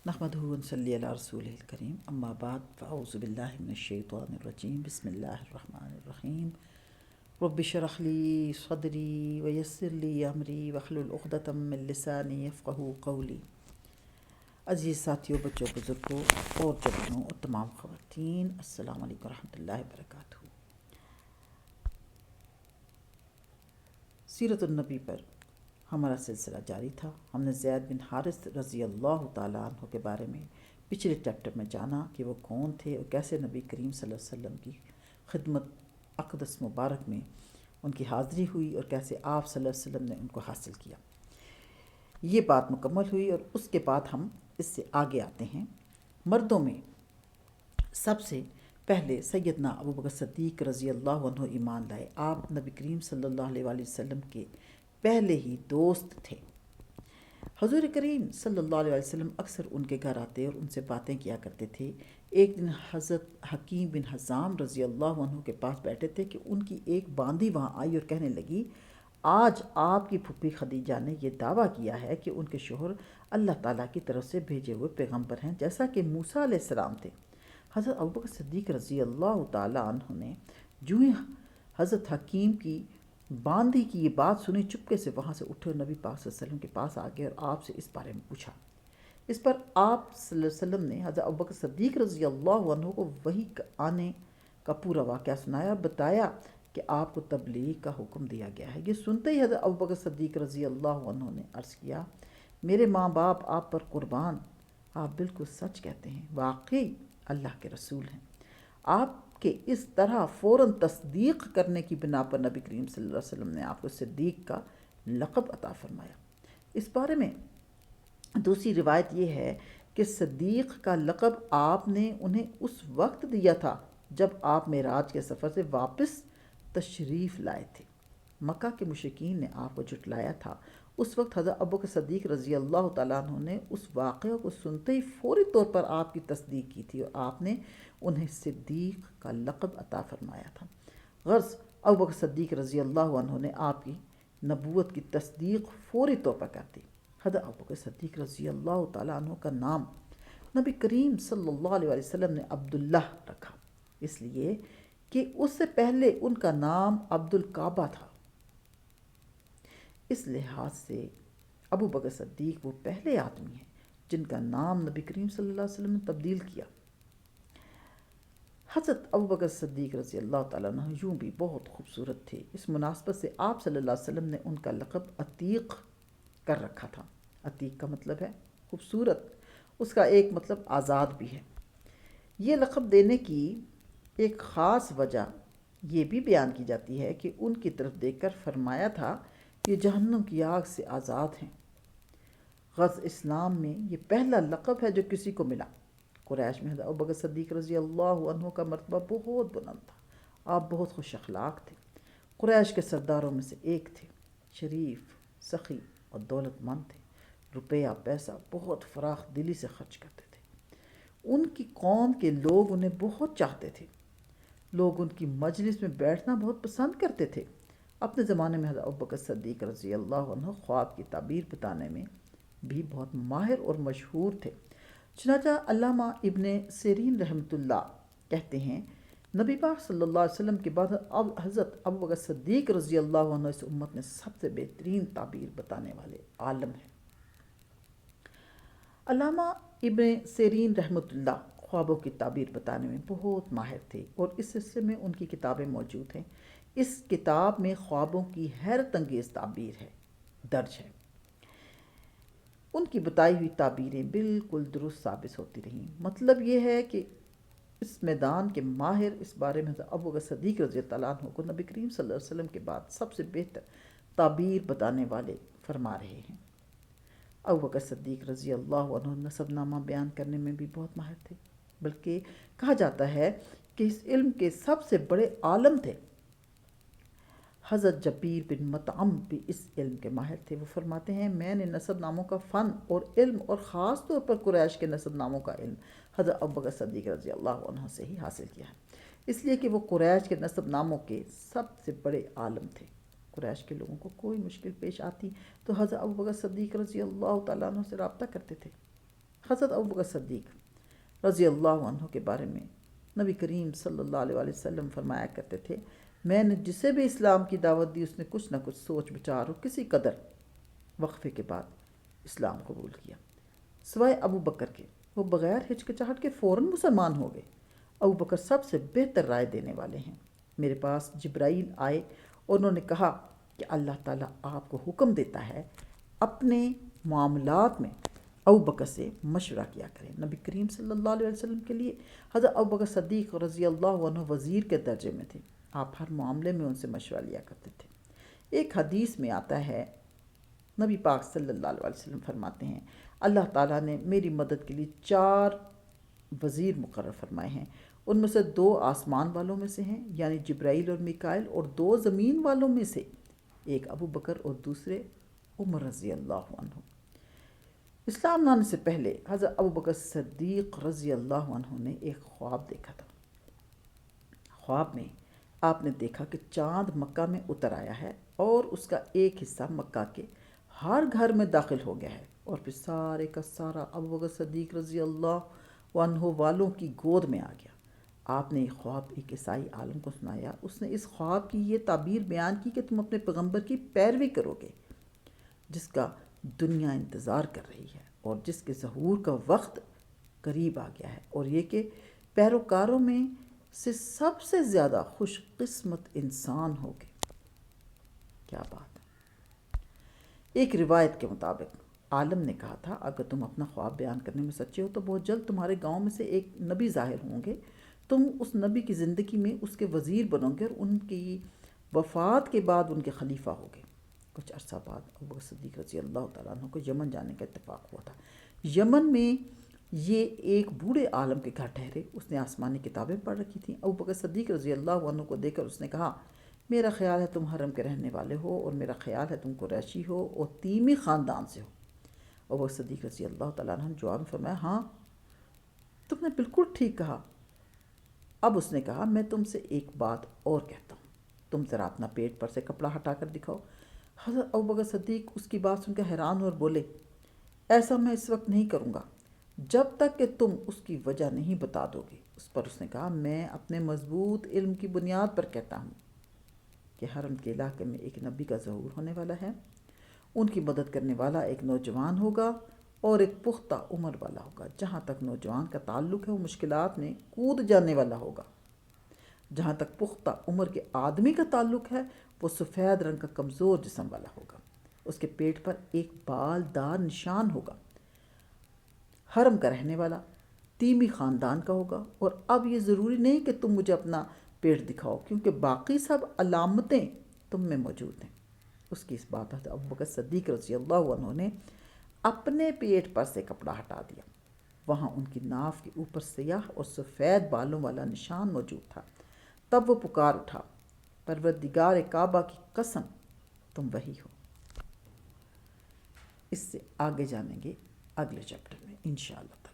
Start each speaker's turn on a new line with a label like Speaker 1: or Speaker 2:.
Speaker 1: نحمدہ و نصلی علی رسولہ الکریم اما بعد فاعوذ باللہ من الشیطان الرجیم بسم اللہ الرحمن الرحیم رب اشرح لی صدری ویسر لی امری واحلل عقدۃ من لسانی یفقہوا قولی۔ عزیز ساتھیوں، بچوں، بزرگوں اور جوانوں اور تمام خواتین، السلام علیکم ورحمۃ اللہ وبرکاتہ۔ سیرت النبی پر ہمارا سلسلہ جاری تھا۔ ہم نے زید بن حارث رضی اللہ تعالیٰ عنہ کے بارے میں پچھلے چیپٹر میں جانا کہ وہ کون تھے اور کیسے نبی کریم صلی اللہ علیہ وسلم کی خدمت اقدس مبارک میں ان کی حاضری ہوئی اور کیسے آپ صلی اللہ علیہ وسلم نے ان کو حاصل کیا۔ یہ بات مکمل ہوئی اور اس کے بعد ہم اس سے آگے آتے ہیں۔ مردوں میں سب سے پہلے سیدنا ابوبکر صدیق رضی اللہ عنہ ایمان لائے۔ آپ نبی کریم صلی اللہ علیہ وآلہ وسلم کے پہلے ہی دوست تھے۔ حضور کریم صلی اللہ علیہ وسلم اکثر ان کے گھر آتے اور ان سے باتیں کیا کرتے تھے۔ ایک دن حضرت حکیم بن حزام رضی اللہ عنہ کے پاس بیٹھے تھے کہ ان کی ایک باندی وہاں آئی اور کہنے لگی، آج آپ کی پھوپھی خدیجہ نے یہ دعویٰ کیا ہے کہ ان کے شوہر اللہ تعالیٰ کی طرف سے بھیجے ہوئے پیغمبر ہیں، جیسا کہ موسیٰ علیہ السلام تھے۔ حضرت ابوبکر صدیق رضی اللہ تعالیٰ عنہ نے جو ہی حضرت حکیم کی باندی کی یہ بات سنی، چپکے سے وہاں سے اٹھے اور نبی پاک صلی اللہ علیہ وسلم کے پاس آ گئے اور آپ سے اس بارے میں پوچھا۔ اس پر آپ صلی اللہ علیہ وسلم نے حضرت ابوبکر صدیق رضی اللہ عنہ کو وحی آنے کا پورا واقعہ سنایا اور بتایا کہ آپ کو تبلیغ کا حکم دیا گیا ہے۔ یہ سنتے ہی حضرت ابوبکر صدیق رضی اللہ عنہ نے عرض کیا، میرے ماں باپ آپ پر قربان، آپ بالکل سچ کہتے ہیں، واقعی اللہ کے رسول ہیں۔ آپ کے اس طرح فوراً تصدیق کرنے کی بنا پر نبی کریم صلی اللہ علیہ وسلم نے آپ کو صدیق کا لقب عطا فرمایا۔ اس بارے میں دوسری روایت یہ ہے کہ صدیق کا لقب آپ نے انہیں اس وقت دیا تھا جب آپ معراج کے سفر سے واپس تشریف لائے تھے۔ مکہ کے مشرکین نے آپ کو جھٹلایا تھا۔ اس وقت حضرت ابوبکر صدیق رضی اللہ تعالیٰ عنہ نے اس واقعہ کو سنتے ہی فوری طور پر آپ کی تصدیق کی تھی اور آپ نے انہیں صدیق کا لقب عطا فرمایا تھا۔ غرض ابوبکر صدیق رضی اللہ عنہ نے آپ کی نبوت کی تصدیق فوری طور پر کر دی۔ حضرت ابوبکر صدیق رضی اللہ تعالیٰ عنہ کا نام نبی کریم صلی اللہ علیہ وسلم نے عبداللہ رکھا، اس لیے کہ اس سے پہلے ان کا نام عبد الکعبہ تھا۔ اس لحاظ سے ابوبکر صدیق وہ پہلے آدمی ہیں جن کا نام نبی کریم صلی اللہ علیہ وسلم نے تبدیل کیا۔ حضرت ابوبکر صدیق رضی اللہ تعالیٰ عنہ یوں بھی بہت خوبصورت تھے۔ اس مناسبت سے آپ صلی اللہ علیہ وسلم نے ان کا لقب عتیق کر رکھا تھا۔ عتیق کا مطلب ہے خوبصورت، اس کا ایک مطلب آزاد بھی ہے۔ یہ لقب دینے کی ایک خاص وجہ یہ بھی بیان کی جاتی ہے کہ ان کی طرف دیکھ کر فرمایا تھا یہ جہنم کی آگ سے آزاد ہیں۔ غرض اسلام میں یہ پہلا لقب ہے جو کسی کو ملا۔ قریش میں حضرت ابوبکر صدیق رضی اللہ عنہ کا مرتبہ بہت بلند تھا۔ آپ بہت خوش اخلاق تھے، قریش کے سرداروں میں سے ایک تھے، شریف، سخی اور دولت مند تھے، روپیہ پیسہ بہت فراخ دلی سے خرچ کرتے تھے۔ ان کی قوم کے لوگ انہیں بہت چاہتے تھے، لوگ ان کی مجلس میں بیٹھنا بہت پسند کرتے تھے۔ اپنے زمانے میں حضرت ابوبکر صدیق رضی اللہ عنہ خواب کی تعبیر بتانے میں بھی بہت ماہر اور مشہور تھے۔ چنانچہ علامہ ابن سیرین رحمۃ اللہ کہتے ہیں، نبی پاک صلی اللہ علیہ وسلم کے بعد حضرت ابوبکر صدیق رضی اللہ عنہ اس امت میں سب سے بہترین تعبیر بتانے والے عالم ہیں۔ علامہ ابن سیرین رحمۃ اللہ خوابوں کی تعبیر بتانے میں بہت ماہر تھے اور اس سلسلے میں ان کی کتابیں موجود ہیں۔ اس کتاب میں خوابوں کی حیرت انگیز تعبیر ہے درج ہے۔ ان کی بتائی ہوئی تعبیریں بالکل درست ثابت ہوتی رہیں۔ مطلب یہ ہے کہ اس میدان کے ماہر اس بارے میں ابوبکر صدیق رضی اللہ عنہ کو نبی کریم صلی اللہ علیہ وسلم کے بعد سب سے بہتر تعبیر بتانے والے فرما رہے ہیں۔ ابوبکر صدیق رضی اللہ عنہ نسب نامہ بیان کرنے میں بھی بہت ماہر تھے، بلکہ کہا جاتا ہے کہ اس علم کے سب سے بڑے عالم تھے۔ حضرت جبیر بن مطعم بھی اس علم کے ماہر تھے۔ وہ فرماتے ہیں، میں نے نسب ناموں کا فن اور علم اور خاص طور پر قریش کے نسب ناموں کا علم حضرت ابوبکر صدیق رضی اللہ عنہ سے ہی حاصل کیا ہے، اس لیے کہ وہ قریش کے نسب ناموں کے سب سے بڑے عالم تھے۔ قریش کے لوگوں کو کوئی مشکل پیش آتی تو حضرت ابوبکر صدیق رضی اللہ تعالیٰ عنہ سے رابطہ کرتے تھے، حضرت ابوبکر صدیق رضی اللہ عنہ کے بارے میں نبی کریم صلی اللہ علیہ وسلم فرمایا کرتے تھے، میں نے جسے بھی اسلام کی دعوت دی اس نے کچھ نہ کچھ سوچ بچار اور کسی قدر وقفے کے بعد اسلام قبول کیا، سوائے ابو بکر کے، وہ بغیر ہچکچاہٹ کے فوراً مسلمان ہو گئے۔ ابو بکر سب سے بہتر رائے دینے والے ہیں۔ میرے پاس جبرائیل آئے اور انہوں نے کہا کہ اللہ تعالیٰ آپ کو حکم دیتا ہے اپنے معاملات میں ابو بکر سے مشورہ کیا کریں۔ نبی کریم صلی اللہ علیہ وسلم کے لیے حضرت ابو بکر صدیق رضی اللہ عنہ وزیر کے درجے میں تھے، آپ ہر معاملے میں ان سے مشورہ لیا کرتے تھے۔ ایک حدیث میں آتا ہے، نبی پاک صلی اللہ علیہ وسلم فرماتے ہیں، اللہ تعالیٰ نے میری مدد کے لیے 4 وزیر مقرر فرمائے ہیں، ان میں سے 2 آسمان والوں میں سے ہیں یعنی جبرائیل اور میکائیل، اور 2 زمین والوں میں سے، ایک ابو بکر اور دوسرے عمر رضی اللہ عنہ۔ اسلام لانے سے پہلے حضرت ابو بکر صدیق رضی اللہ عنہ نے ایک خواب دیکھا تھا۔ خواب میں آپ نے دیکھا کہ چاند مکہ میں اتر آیا ہے اور اس کا ایک حصہ مکہ کے ہر گھر میں داخل ہو گیا ہے، اور پھر سارے کا سارا ابو بکر صدیق رضی اللہ عنہ والوں کی گود میں آ گیا۔ آپ نے یہ خواب ایک عیسائی عالم کو سنایا۔ اس نے اس خواب کی یہ تعبیر بیان کی کہ تم اپنے پیغمبر کی پیروی کرو گے جس کا دنیا انتظار کر رہی ہے اور جس کے ظہور کا وقت قریب آ گیا ہے، اور یہ کہ پیروکاروں میں سے سب سے زیادہ خوش قسمت انسان ہوگے۔ کیا بات ہے! ایک روایت کے مطابق عالم نے کہا تھا، اگر تم اپنا خواب بیان کرنے میں سچے ہو تو بہت جلد تمہارے گاؤں میں سے ایک نبی ظاہر ہوں گے، تم اس نبی کی زندگی میں اس کے وزیر بنو گے اور ان کی وفات کے بعد ان کے خلیفہ ہوگے۔ کچھ عرصہ بعد ابو بکر صدیق رضی اللہ تعالیٰ عنہ کو یمن جانے کا اتفاق ہوا تھا۔ یمن میں یہ ایک بوڑھے عالم کے گھر ٹھہرے، اس نے آسمانی کتابیں پڑھ رکھی تھیں۔ ابو بکر صدیق رضی اللہ عنہ کو دیکھ کر اس نے کہا، میرا خیال ہے تم حرم کے رہنے والے ہو، اور میرا خیال ہے تم قریشی ہو اور تیمی خاندان سے ہو۔ ابو بکر صدیق رضی اللہ تعالیٰ عنہ نے جواب میں فرمایا، ہاں تم نے بالکل ٹھیک کہا۔ اب اس نے کہا، میں تم سے ایک بات اور کہتا ہوں، تم ذرا اپنا پیٹ پر سے کپڑا ہٹا کر دکھاؤ۔ حضرت ابو بکر صدیق اس کی بات سن کر حیران اور بولے، ایسا میں اس وقت نہیں کروں گا جب تک کہ تم اس کی وجہ نہیں بتا دو گے۔ اس پر اس نے کہا، میں اپنے مضبوط علم کی بنیاد پر کہتا ہوں کہ حرم کے علاقے میں ایک نبی کا ظہور ہونے والا ہے، ان کی مدد کرنے والا ایک نوجوان ہوگا اور ایک پختہ عمر والا ہوگا۔ جہاں تک نوجوان کا تعلق ہے وہ مشکلات میں کود جانے والا ہوگا، جہاں تک پختہ عمر کے آدمی کا تعلق ہے وہ سفید رنگ کا کمزور جسم والا ہوگا، اس کے پیٹ پر ایک بال دار نشان ہوگا، حرم کا رہنے والا، تیمی خاندان کا ہوگا، اور اب یہ ضروری نہیں کہ تم مجھے اپنا پیٹ دکھاؤ کیونکہ باقی سب علامتیں تم میں موجود ہیں۔ اس کی اس بات پر ابو بکر صدیق رضی اللہ عنہ نے اپنے پیٹ پر سے کپڑا ہٹا دیا، وہاں ان کی ناف کے اوپر سیاہ اور سفید بالوں والا نشان موجود تھا۔ تب وہ پکار اٹھا، پروردگار کعبہ کی قسم تم وہی ہو۔ اس سے آگے جانیں گے اگلے چیپٹر میں انشاءاللہ۔